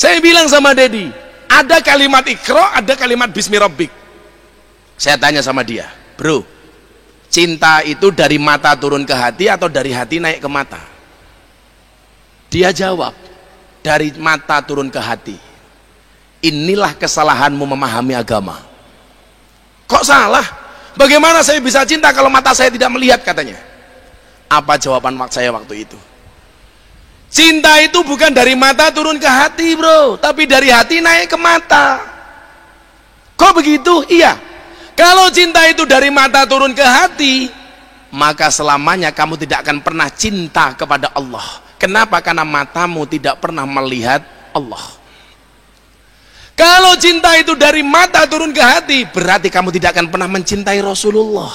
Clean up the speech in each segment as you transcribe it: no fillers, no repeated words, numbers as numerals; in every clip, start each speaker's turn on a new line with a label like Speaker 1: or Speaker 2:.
Speaker 1: Saya bilang sama Dedi, ada kalimat Iqra, ada kalimat Bismi Rabbik. Saya tanya sama dia, bro, cinta itu dari mata turun ke hati atau dari hati naik ke mata? Dia jawab, dari mata turun ke hati. Inilah kesalahanmu memahami agama. Kok salah? Bagaimana saya bisa cinta kalau mata saya tidak melihat, katanya. Apa jawaban saya waktu itu? Cinta itu bukan dari mata turun ke hati, bro, tapi dari hati naik ke mata. Kok begitu? Iya. Kalau cinta itu dari mata turun ke hati, maka selamanya kamu tidak akan pernah cinta kepada Allah. Kenapa? Karena matamu tidak pernah melihat Allah. Kalau cinta itu dari mata turun ke hati, berarti kamu tidak akan pernah mencintai Rasulullah.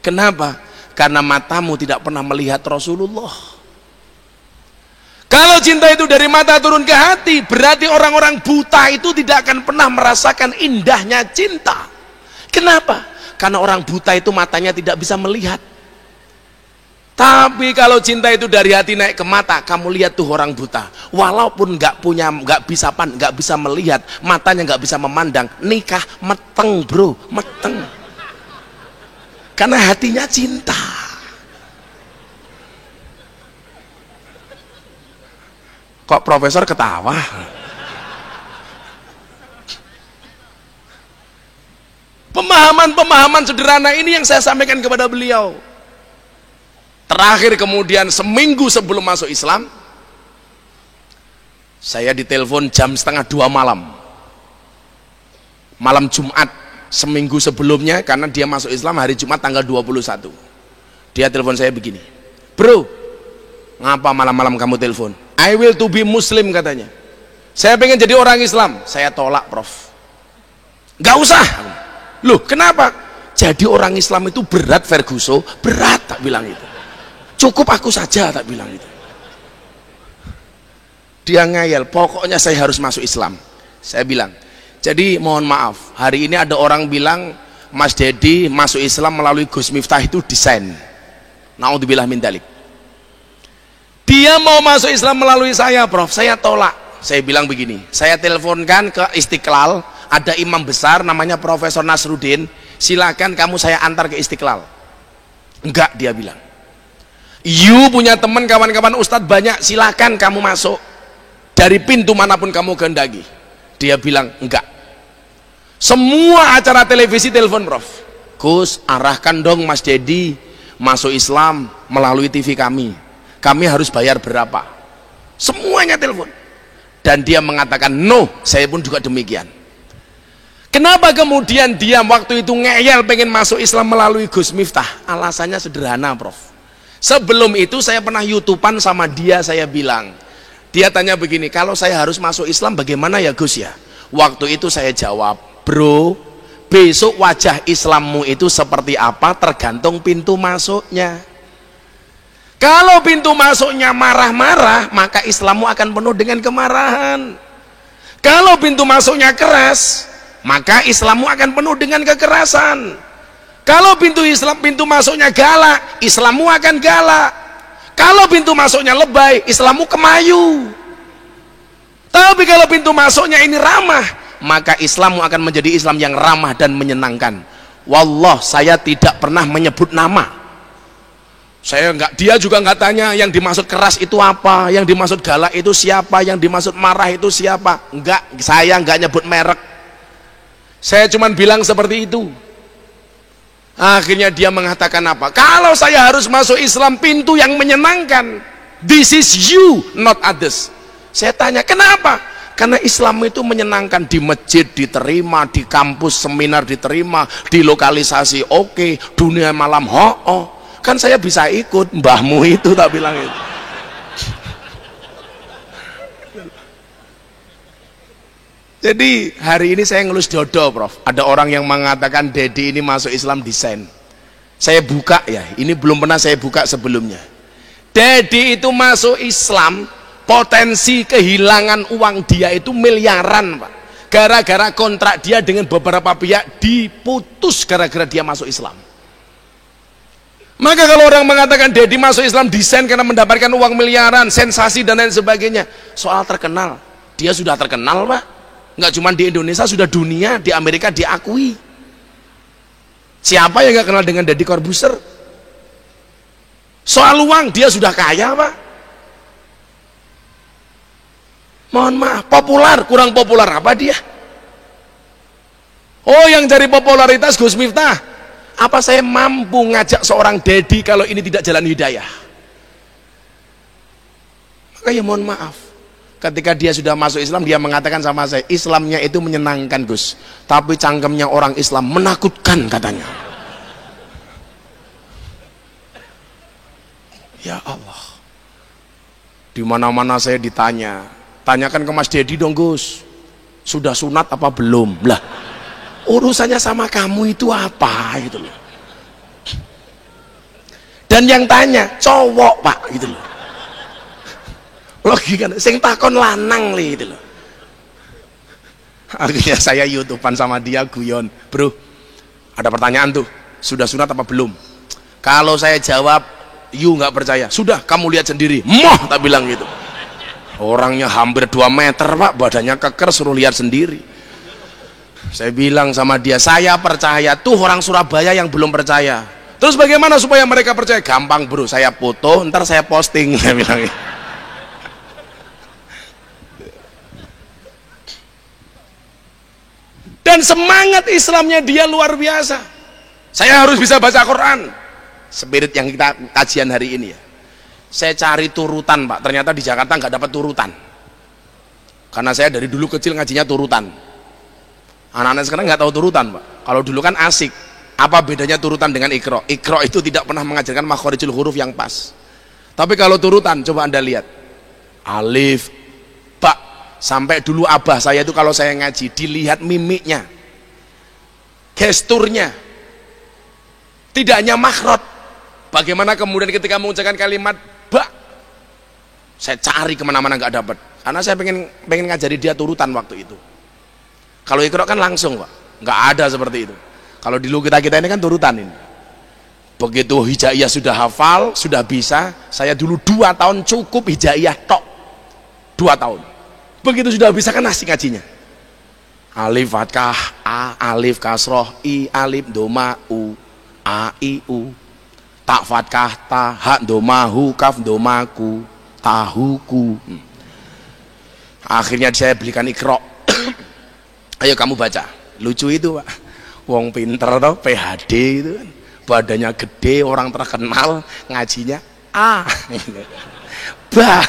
Speaker 1: Kenapa? Karena matamu tidak pernah melihat Rasulullah. Kalau cinta itu dari mata turun ke hati, berarti orang-orang buta itu tidak akan pernah merasakan indahnya cinta. Kenapa? Karena orang buta itu matanya tidak bisa melihat. Tapi kalau cinta itu dari hati naik ke mata, kamu lihat tuh orang buta, walaupun nggak bisa melihat, matanya nggak bisa memandang, nikah meteng, bro, meteng. Karena hatinya cinta. Kok profesor ketawa? Pemahaman-pemahaman sederhana ini yang saya sampaikan kepada beliau. Terakhir kemudian seminggu sebelum masuk Islam, saya ditelepon jam 1:30 malam. Malam Jumat seminggu sebelumnya, karena dia masuk Islam hari Jumat tanggal 21. Dia telepon saya begini, bro, ngapa malam-malam kamu telepon? I will to be Muslim, katanya. Saya pengen jadi orang Islam. Saya tolak, Prof. Gak usah. Loh, kenapa? Jadi orang Islam itu berat, Ferguson. Berat, tak bilang itu. Cukup aku saja, tak bilang itu. Dia ngayal, pokoknya saya harus masuk Islam. Saya bilang, jadi mohon maaf, hari ini ada orang bilang Mas Dedi masuk Islam melalui Gus Miftah itu desain. Naudzubillah min dzalik. Dia mau masuk Islam melalui saya, Prof. Saya tolak. Saya bilang begini, saya teleponkan ke Istiqlal, ada imam besar namanya Profesor Nasruddin, silakan kamu saya antar ke Istiqlal. Enggak, dia bilang. You punya teman, kawan-kawan ustadz banyak, silakan kamu masuk dari pintu manapun kamu kehendaki. Dia bilang enggak. Semua acara televisi telepon, Prof. Gus, arahkan dong Mas Dedi masuk Islam melalui TV kami. Kami harus bayar berapa? Semuanya telepon. Dan dia mengatakan no, saya pun juga demikian. Kenapa kemudian dia waktu itu ngeyel pengen masuk Islam melalui Gus Miftah? Alasannya sederhana, Prof. Sebelum itu saya pernah YouTubean sama dia, saya bilang, dia tanya begini, kalau saya harus masuk Islam bagaimana ya Gus ya? Waktu itu saya jawab, bro, besok wajah Islammu itu seperti apa tergantung pintu masuknya. Kalau pintu masuknya marah-marah, maka Islammu akan penuh dengan kemarahan. Kalau pintu masuknya keras, maka Islammu akan penuh dengan kekerasan. Kalau pintu masuknya galak, Islammu akan galak. Kalau pintu masuknya lebay, Islammu kemayu. Tapi kalau pintu masuknya ini ramah, maka Islammu akan menjadi Islam yang ramah dan menyenangkan. Wallah, saya tidak pernah menyebut nama. Dia juga nggak tanya yang dimaksud keras itu apa, yang dimaksud galak itu siapa, yang dimaksud marah itu siapa. Enggak, saya nggak nyebut merek. Saya cuma bilang seperti itu. Akhirnya dia mengatakan apa? Kalau saya harus masuk Islam pintu yang menyenangkan, this is you, not others. Saya tanya, kenapa? Karena Islam itu menyenangkan, di masjid diterima, di kampus seminar diterima, di lokalisasi oke, dunia malam ho-oh. Kan saya bisa ikut mbahmu itu, tak bilang itu. Jadi hari ini saya ngelus dodo, Prof. Ada orang yang mengatakan Dedi ini masuk Islam desain. Saya buka ya, ini belum pernah saya buka sebelumnya. Dedi itu masuk Islam, potensi kehilangan uang dia itu miliaran, Pak. Gara-gara kontrak dia dengan beberapa pihak diputus gara-gara dia masuk Islam. Maka kalau orang mengatakan Dedi masuk Islam desain karena mendapatkan uang miliaran, sensasi dan lain sebagainya, soal terkenal, Dia sudah terkenal Pak, nggak cuma di Indonesia, sudah dunia, di Amerika diakui. Siapa yang nggak kenal dengan Deddy Corbuzier? Soal uang dia sudah kaya Pak. Mohon maaf, populer, kurang populer apa dia? Oh, yang cari popularitas Gus Miftah. Apa saya mampu ngajak seorang Deddy kalau ini tidak jalan hidayah? Maka ya mohon maaf, ketika dia sudah masuk Islam, dia mengatakan sama saya, Islamnya itu menyenangkan Gus, tapi cangkemnya orang Islam menakutkan katanya. Ya Allah, di mana-mana saya ditanya, tanyakan ke Mas Deddy dong Gus, sudah sunat apa belum? Lah, urusannya sama kamu itu apa gitu loh. Dan yang tanya cowok Pak gitu loh. Logika sing takon lanang li gitu loh. Akhirnya saya YouTubean sama dia, guyon, bro, ada pertanyaan tuh, sudah sunat apa belum? Kalau saya jawab you nggak percaya, sudah kamu lihat sendiri, moh tak bilang gitu. Orangnya hampir 2 meter Pak, badannya keker, suruh lihat sendiri. Saya bilang sama dia, saya percaya, tuh orang Surabaya yang belum percaya. Terus bagaimana supaya mereka percaya? Gampang bro, saya foto, ntar saya posting. Saya bilang gitu. Dan semangat Islamnya dia luar biasa. Saya harus bisa baca Quran. Spirit yang kita kajian hari ini ya. Saya cari turutan Pak, ternyata di Jakarta nggak dapat turutan. Karena saya dari dulu kecil ngajinya turutan. Anak-anak sekarang nggak tahu turutan Pak. Kalau dulu kan asik. Apa bedanya turutan dengan ikro? Ikro itu tidak pernah mengajarkan makhorijul huruf yang pas. Tapi kalau turutan, coba Anda lihat. Alif, ba. Sampai dulu abah saya itu kalau saya ngaji, dilihat mimiknya, gesturnya. Tidak hanya makhraj. Bagaimana kemudian ketika mengucapkan kalimat ba, saya cari kemana-mana nggak dapat. Karena saya pengen ngajari dia turutan waktu itu. Kalau ikro kan langsung Pak, nggak ada seperti itu. Kalau dulu kita ini kan turutan ini. Begitu hijaiyah sudah hafal, sudah bisa, saya dulu 2 tahun cukup hijaiyah tok. 2 tahun. Begitu sudah bisa kan asik ngajinya. Alif fathah, a, alif kasroh, i, alif doma, u, a, i, u. Tak fathah, ta, ha doma, hu, kaf doma, ku, tahuku. Akhirnya saya belikan ikro. Ayo kamu baca. Lucu itu Pak. Wong pinter toh, PhD itu kan. Badannya gede, orang terkenal, ngajinya A. Bah.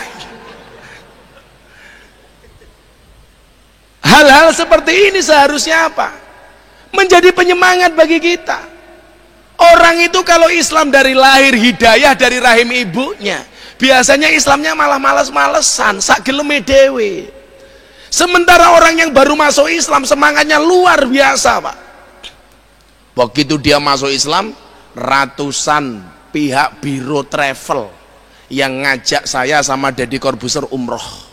Speaker 1: Hal-hal seperti ini seharusnya apa? Menjadi penyemangat bagi kita. Orang itu kalau Islam dari lahir hidayah dari rahim ibunya, biasanya Islamnya malah males-malesan, sak geleme dewe. Sementara orang yang baru masuk Islam semangatnya luar biasa Pak. Begitu dia masuk Islam, ratusan pihak biro travel yang ngajak saya sama Deddy Corbuzier umroh.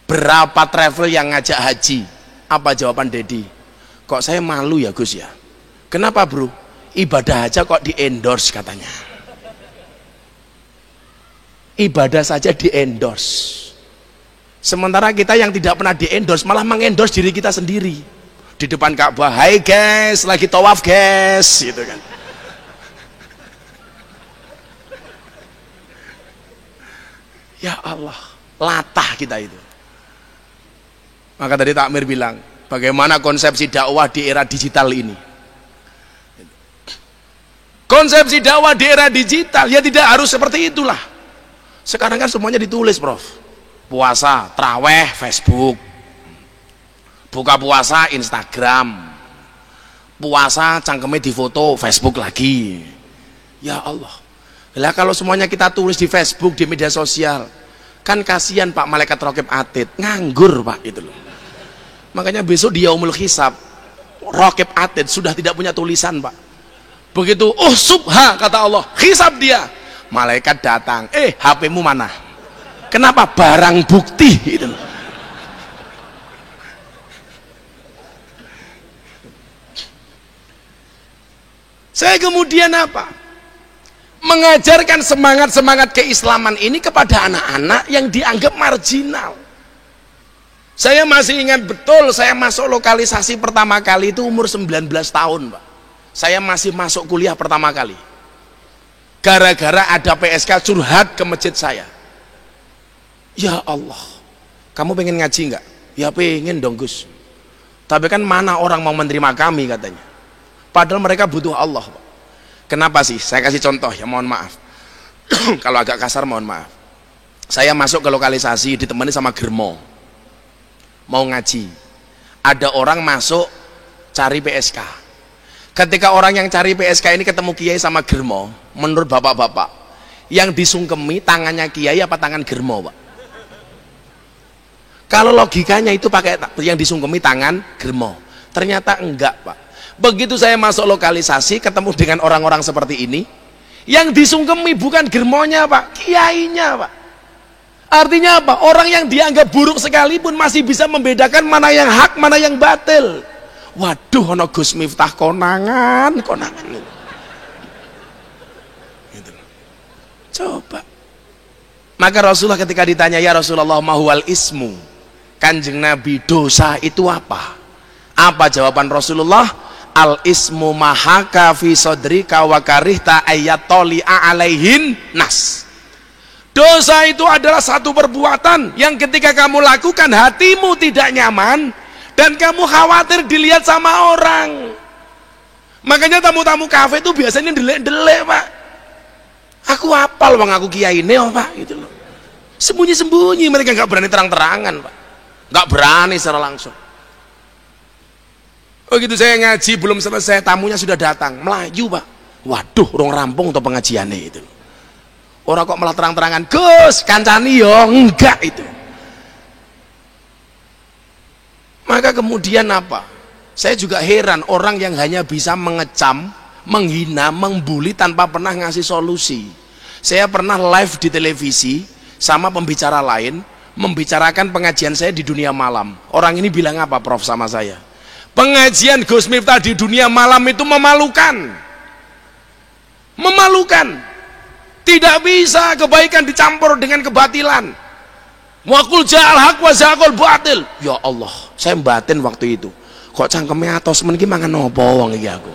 Speaker 1: Berapa travel yang ngajak haji? Apa jawaban Deddy? Kok saya malu ya Gus ya? Kenapa bro? Ibadah aja kok di endorse katanya. Ibadah saja di endorse. Sementara kita yang tidak pernah di endorse malah mengendorse diri kita sendiri. Di depan Ka'bah, hai guys, lagi tawaf guys, gitu kan. Ya Allah, latah kita itu. Maka tadi Takmir bilang, bagaimana konsepsi dakwah di era digital ini? Konsepsi dakwah di era digital, ya tidak harus seperti itulah. Sekarang kan semuanya ditulis, Prof. Puasa, traweh, Facebook. Buka puasa, Instagram. Puasa, cangkemnya di foto, Facebook lagi. Ya Allah. Lah kalau semuanya kita tulis di Facebook, di media sosial, kan kasihan Pak malaikat raqib atid, nganggur Pak itu loh. Makanya besok di yaumul hisab, raqib atid sudah tidak punya tulisan Pak. Begitu, oh subha kata Allah, hisab dia. Malaikat datang, HP-mu mana? Kenapa? Barang bukti itu loh. Saya kemudian apa? Mengajarkan semangat-semangat keislaman ini kepada anak-anak yang dianggap marginal. Saya masih ingat betul, saya masuk lokalisasi pertama kali itu umur 19 tahun, Pak. Saya masih masuk kuliah pertama kali. Gara-gara ada PSK curhat ke masjid saya. Ya Allah, kamu pengen ngaji nggak? Ya pengen dong Gus. Tapi kan mana orang mau menerima kami katanya. Padahal mereka butuh Allah, Pak. Kenapa sih? Saya kasih contoh ya, mohon maaf. Kalau agak kasar mohon maaf. Saya masuk ke lokalisasi ditemani sama germo. Mau ngaji, ada orang masuk cari PSK. Ketika orang yang cari PSK ini ketemu kiai sama germo, menurut bapak-bapak yang disungkemi tangannya kiai apa tangan germo, Pak? Kalau logikanya itu pakai yang disungkemi tangan germo, ternyata enggak, Pak. Begitu saya masuk lokalisasi ketemu dengan orang-orang seperti ini, yang disungkemi bukan germonya, Pak, kiainya, Pak. Artinya apa? Orang yang dianggap buruk sekalipun masih bisa membedakan mana yang hak, mana yang batil. Waduh, ono Gus Miftah konangan. Gitu. Coba. Maka Rasulullah ketika ditanya, ya Rasulullah mahwal ismu, Kanjeng Nabi, dosa itu apa? Apa jawaban Rasulullah? Al ismu mahaka fi sodrika wa karihta ayatoli'a alaihin nas. Dosa itu adalah satu perbuatan yang ketika kamu lakukan hatimu tidak nyaman dan kamu khawatir dilihat sama orang. Makanya tamu-tamu kafe itu biasanya delek-delek, Pak. Aku hafal bang, aku kiai ini, oh, Pak, gitu loh. Sembunyi-sembunyi, mereka nggak berani terang-terangan, Pak. Nggak berani secara langsung. Oh gitu, saya ngaji belum selesai, tamunya sudah datang, melaju, Pak. Waduh, orang rampung atau pengajiannya itu. Orang kok malah terang-terangan, Gus, kancani yo, enggak itu. Maka kemudian apa? Saya juga heran orang yang hanya bisa mengecam, menghina, membuli tanpa pernah ngasih solusi. Saya pernah live di televisi sama pembicara lain, membicarakan pengajian saya di dunia malam. Orang ini bilang apa, Prof, sama saya? Pengajian Gus Miftah di dunia malam itu memalukan. Memalukan. Tidak bisa kebaikan dicampur dengan kebatilan. Wakul ja'al haq wa zaqul batil. Ya Allah, saya batin waktu itu. Kok cangkemnya atos men iki mangan opo wong iki aku.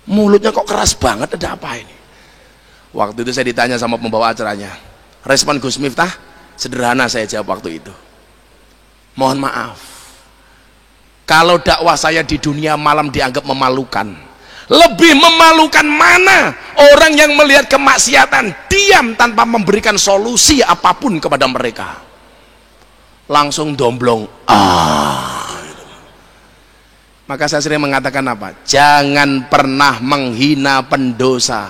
Speaker 1: Mulutnya kok keras banget, ada apa ini? Waktu itu saya ditanya sama pembawa acaranya. Respon Gus Miftah sederhana, saya jawab waktu itu. Mohon maaf. Kalau dakwah saya di dunia malam dianggap memalukan, lebih memalukan mana orang yang melihat kemaksiatan diam tanpa memberikan solusi apapun kepada mereka, langsung domblong. Maka saya sering mengatakan apa? Jangan pernah menghina pendosa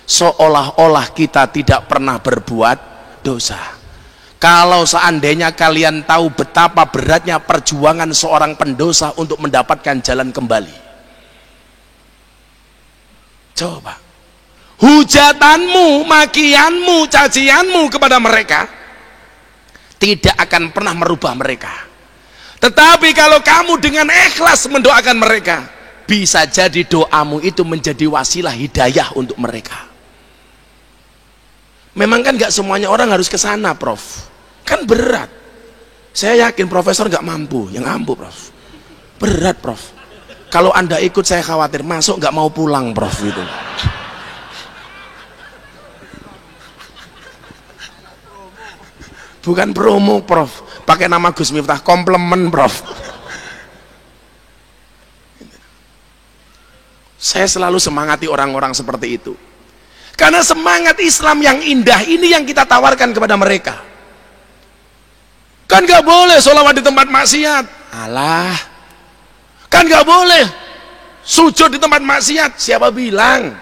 Speaker 1: seolah-olah kita tidak pernah berbuat dosa. Kalau seandainya kalian tahu betapa beratnya perjuangan seorang pendosa untuk mendapatkan jalan kembali, coba hujatanmu, makianmu, cacianmu kepada mereka tidak akan pernah merubah mereka. Tetapi kalau kamu dengan ikhlas mendoakan mereka, bisa jadi doamu itu menjadi wasilah hidayah untuk mereka. Memang kan gak semuanya orang harus ke sana, Prof. Kan berat. Saya yakin profesor gak mampu, yang mampu, Prof. Berat, Prof. Kalau Anda ikut saya khawatir masuk nggak mau pulang, Prof, gitu. Bukan promo, Prof. Pakai nama Gus Miftah, komplement, Prof. Saya selalu semangati orang-orang seperti itu. Karena semangat Islam yang indah ini yang kita tawarkan kepada mereka. Kan nggak boleh sholawat di tempat maksiat. Alah. Kan nggak boleh sujud di tempat maksiat. Siapa bilang?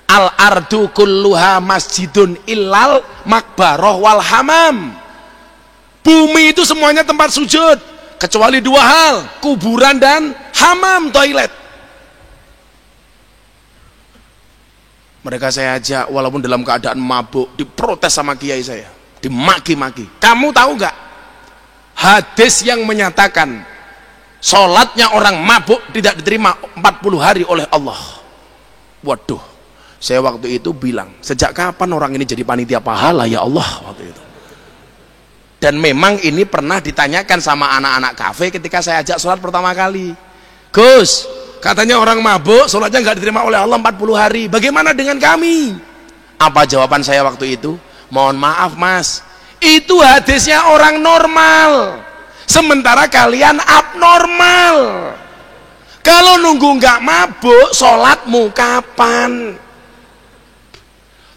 Speaker 1: Al ardu kulluha masjidun illal makbaroh wal hamam. Bumi itu semuanya tempat sujud kecuali dua hal, kuburan dan hamam, toilet. Mereka saya ajak walaupun dalam keadaan mabuk, diprotes sama kiai saya, dimaki-maki. Kamu tahu nggak hadis yang menyatakan sholatnya orang mabuk tidak diterima 40 hari oleh Allah? Waduh, saya waktu itu bilang, sejak kapan orang ini jadi panitia pahala ya Allah waktu itu? Dan memang ini pernah ditanyakan sama anak-anak kafe ketika saya ajak sholat pertama kali. Gus, katanya orang mabuk sholatnya nggak diterima oleh Allah 40 hari, bagaimana dengan kami? Apa jawaban saya waktu itu? Mohon maaf mas, itu hadisnya orang normal, sementara kalian abnormal. Kalau nunggu nggak mabuk sholatmu kapan?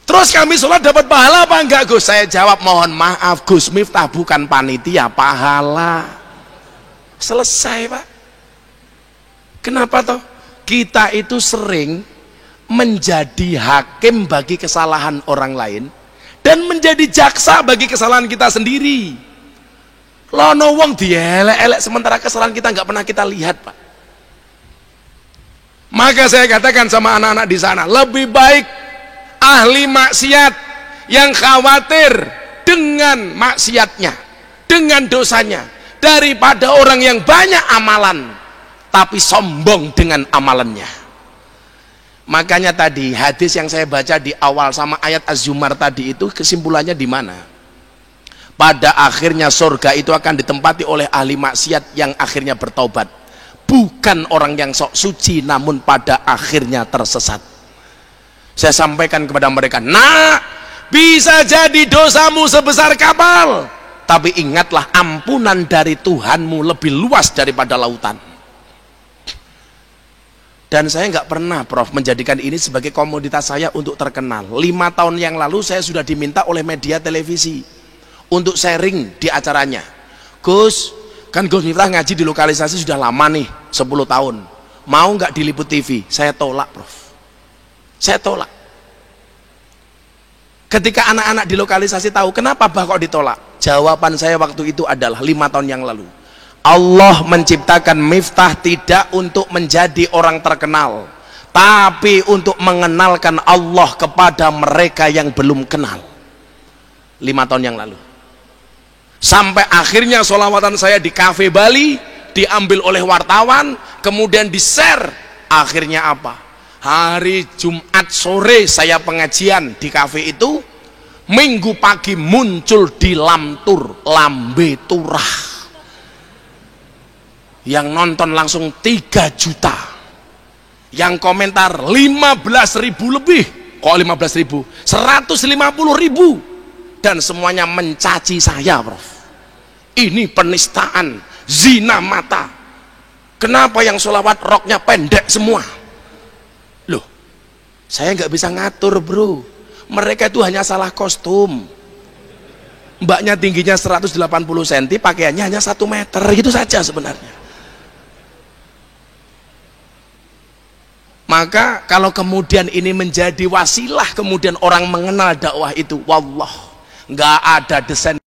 Speaker 1: Terus kami sholat dapat pahala apa enggak Gus? Saya jawab, mohon maaf Gus Miftah bukan panitia pahala. Selesai Pak. Kenapa toh? Kita itu sering menjadi hakim bagi kesalahan orang lain dan menjadi jaksa bagi kesalahan kita sendiri. Lono wong dielek-elek sementara kesalahan kita nggak pernah kita lihat Pak. Maka saya katakan sama anak-anak di sana, lebih baik ahli maksiat yang khawatir dengan maksiatnya, dengan dosanya, daripada orang yang banyak amalan tapi sombong dengan amalannya. Makanya tadi hadis yang saya baca di awal sama ayat Az-Zumar tadi itu kesimpulannya di mana? Pada akhirnya surga itu akan ditempati oleh ahli maksiat yang akhirnya bertaubat, bukan orang yang sok suci namun pada akhirnya tersesat. Saya sampaikan kepada mereka, nah bisa jadi dosamu sebesar kapal, tapi ingatlah ampunan dari Tuhanmu lebih luas daripada lautan. Dan saya nggak pernah Prof menjadikan ini sebagai komoditas saya untuk terkenal. 5 tahun yang lalu saya sudah diminta oleh media televisi untuk sharing di acaranya. Gus, kan Gus Miftah ngaji di lokalisasi sudah lama nih, 10 tahun, mau nggak diliput TV? Saya tolak Prof. Saya tolak. Ketika anak-anak di lokalisasi tahu kenapa bah kok ditolak, jawaban saya waktu itu adalah 5 tahun yang lalu, Allah menciptakan Miftah tidak untuk menjadi orang terkenal, tapi untuk mengenalkan Allah kepada mereka yang belum kenal. 5 tahun yang lalu. Sampai akhirnya sholawatan saya di kafe Bali diambil oleh wartawan, kemudian di share. Akhirnya apa? Hari Jumat sore saya pengajian di kafe itu, Minggu pagi muncul di Lamtur, Lambe Turah, yang nonton langsung 3 juta, yang komentar 15.000 lebih. Kok 15.000? 150.000, dan semuanya mencaci saya Prof. Ini penistaan, zina mata. Kenapa yang sholawat roknya pendek semua? Loh, saya nggak bisa ngatur bro, mereka itu hanya salah kostum. Mbaknya tingginya 180 cm, pakaiannya hanya 1 meter, itu saja sebenarnya. Maka kalau kemudian ini menjadi wasilah kemudian orang mengenal dakwah itu, wallah nggak ada desain